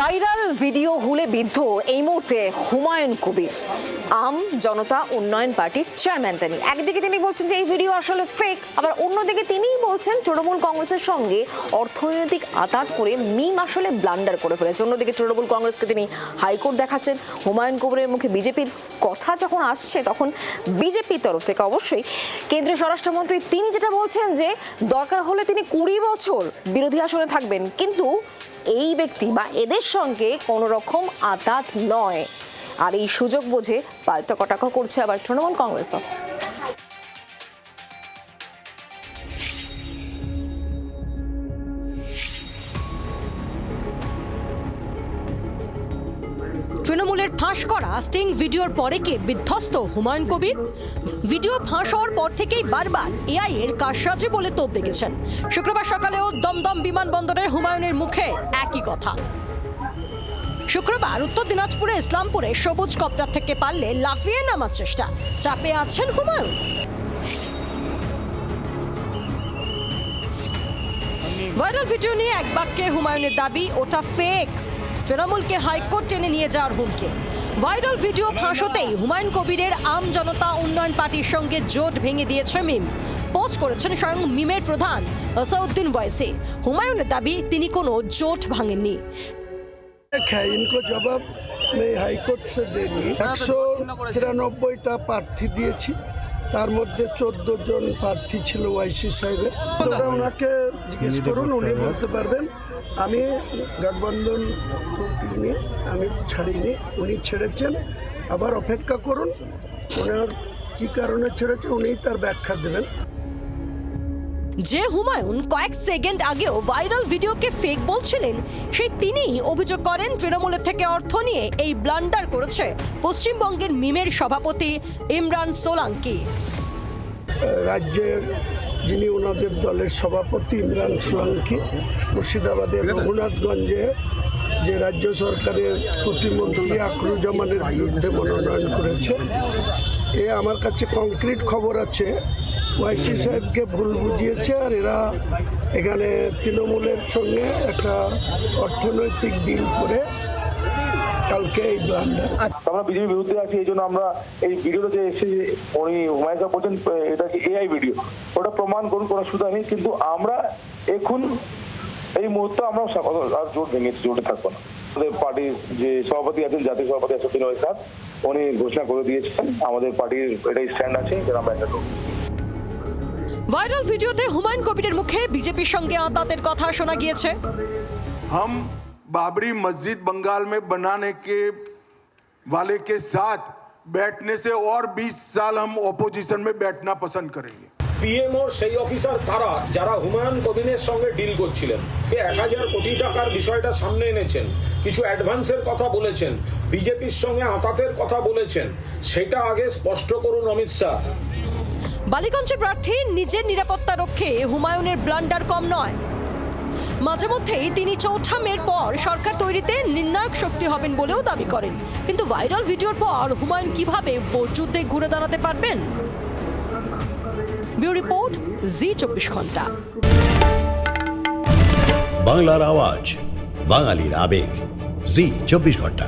Viral video হুলে বিদ্ধ এই মুহূর্তে হুমায়ুন কবির, আম জনতা উন্নয়ন পার্টির চেয়ারম্যান। তিনি একদিকে তিনি বলছেন যে এই ভিডিও আসলে ফেক, আবার অন্যদিকে তিনিই বলছেন তৃণমূল কংগ্রেসের সঙ্গে অর্থনৈতিক আতাত করে মিম আসলে ব্লান্ডার করে ফেলেছে। অন্যদিকে তৃণমূল কংগ্রেসকে তিনি হাইকোর্ট দেখাচ্ছেন। হুমায়ুন কবিরের মুখে বিজেপির কথা যখন আসছে তখন বিজেপির তরফ থেকে অবশ্যই কেন্দ্রীয় স্বরাষ্ট্রমন্ত্রী তিনি যেটা বলছেন যে দরকার হলে তিনি 20 বছর বিরোধী আসনে থাকবেন, কিন্তু এই ব্যক্তি বা এদের সঙ্গে কোনো রকম আতাত নয়। আর এই সুযোগ বুঝে পাল্টা কটাক্ষ করছে আবার তৃণমূল কংগ্রেসও। তৃণমূলের ফাঁস করা স্টিং ভিডিওর পরে কি বিধ্বস্ত হুমায়ুন কবির? ভিডিও ফাঁস হওয়ার পর থেকেই বারবার এআই এর কারসাজি বলে তোপ দেখেছেন। শুক্রবার সকালেও দমদম বিমানবন্দরে হুমায়ুনের মুখে একই কথা। শুক্রবার উত্তর দিনাজপুরে ইসলামপুরে সবুজ কপ্টার থেকে পারলে লাফিয়ে নামার চেষ্টা, চাপে আছেন হুমায়ুন। ভাইরাল ভিডিও নিয়ে এক বাক্যে হুমায়ুনের দাবি ওটা ফেক। তৃণমূলকে হাইকোর্ট টেনে নিয়ে যাওয়ার হুমকি। ভাইরাল ভিডিও ফাঁস হতেই হুমায়ুন কবিরের আম জনতা উন্নয়ন পার্টির সঙ্গে জোট ভেঙে দিয়েছে মিম। পোস্ট করেছেন স্বয়ং মিমের প্রধান আসাউদ্দিন ওয়াইসি। হুমায়ুনের দাবি তিনি কোনো জোট ভাঙেননি। इनको जवाब मैं हाईकोर्ट से देंगी। 193টা প্রার্থী দিয়েছি, তার মধ্যে 14 জন প্রার্থী ছিল ওয়াইসি সাহেবের। তোরা ওনাকে জিজ্ঞেস করুন, উনি বলতে পারবেন। আমি গঠবন্ধন নিয়ে আমি ছাড়িনি, উনি ছেড়েছেন। আবার অপেক্ষা করুন, ওনার কী কারণে ছেড়েছে উনিই তার ব্যাখ্যা দেবেন। যে হুমায়ুন কয়েক সেকেন্ড আগেও ভাইরাল ভিডিওকে ফেক বলছিলেন, সেই তিনিই অভিযোগ করেন তৃণমূলের থেকে অর্থ নিয়ে এই ব্লান্ডার করেছে পশ্চিমবঙ্গের মিমের সভাপতি ইমরান সোলাঙ্কি। রাজ্যের যিনি ওনাদের দলের সভাপতি ইমরান সোলাঙ্কি মুর্শিদাবাদের রঘুনাথগঞ্জে যে রাজ্য সরকারের প্রতিমন্ত্রী আকরুজ্জামানের বিরুদ্ধে মনোনয়ন করেছে, এ আমার কাছে কংক্রিট খবর আছে। ওয়াইসি সাহেবকে ভুল বুঝিয়েছে, আর এরা এখানে তৃণমূলের সঙ্গে একটা অর্থনৈতিক ডিল করে কালকে এই ব্লান্ডার। আমরা বিজেপির বিরুদ্ধে আছি, এই জন্য আমরা এই ভিডিওটা যে এসে উনি হুমায়ুন সাহেব বলছেন এটা কি এআই ভিডিও, ওটা প্রমাণ করুন, কোনো সুবিধা নেই। কিন্তু আমরা এখন এই মুহূর্তে আমরা আর জোট ভেঙেছি, জোটে থাকবো না। আমাদের পার্টির যে সভাপতি আছেন, জাতীয় সভাপতি আসাদুদ্দিন ওয়াইসি সাহেব, উনি ঘোষণা করে দিয়েছেন আমাদের পার্টির এটাই স্ট্যান্ড আছে যে আমরা একটা করব। ভাইরাল ভিডিওতে হুমায়ুন কবিরের মুখে বিজেপির সঙ্গে আতাতের কথা শোনা গিয়েছে। हम बाबरी मस्जिद बंगाल में बनाने के वाले के साथ बैठने से और 20 साल हम ऑपोजिशन में बैठना पसंद करेंगे। পিএমওর সেই অফিসার কারা যারা হুমায়ুন কবিরের সঙ্গে ডিল করছিলেন? 1000 কোটি টাকার বিষয়টা সামনে এনেছেন, কিছু অ্যাডভান্সের কথা বলেছেন, বিজেপির সঙ্গে আতাতের কথা বলেছেন, সেটা আগে স্পষ্ট করুন অমিত শাহ। বালিগঞ্জের প্রার্থী নিজের নিরাপত্তা রক্ষে হুমায়ুনের ব্লান্ডার কম নয়। মাঝে মধ্যেই তিনি 4 মের পর সরকার তৈরিতে নির্ণায়ক শক্তি হবেন বলেও দাবি করেন, কিন্তু ভাইরাল ভিডিওর পর হুমায়ুন কিভাবে ভোট যুদ্ধে ঘুরে দাঁড়াতে পারবেন? ব্যুরো রিপোর্ট, জি24 ঘন্টা। বাংলার আওয়াজ, বাঙালির আবেগ, জি24 ঘন্টা।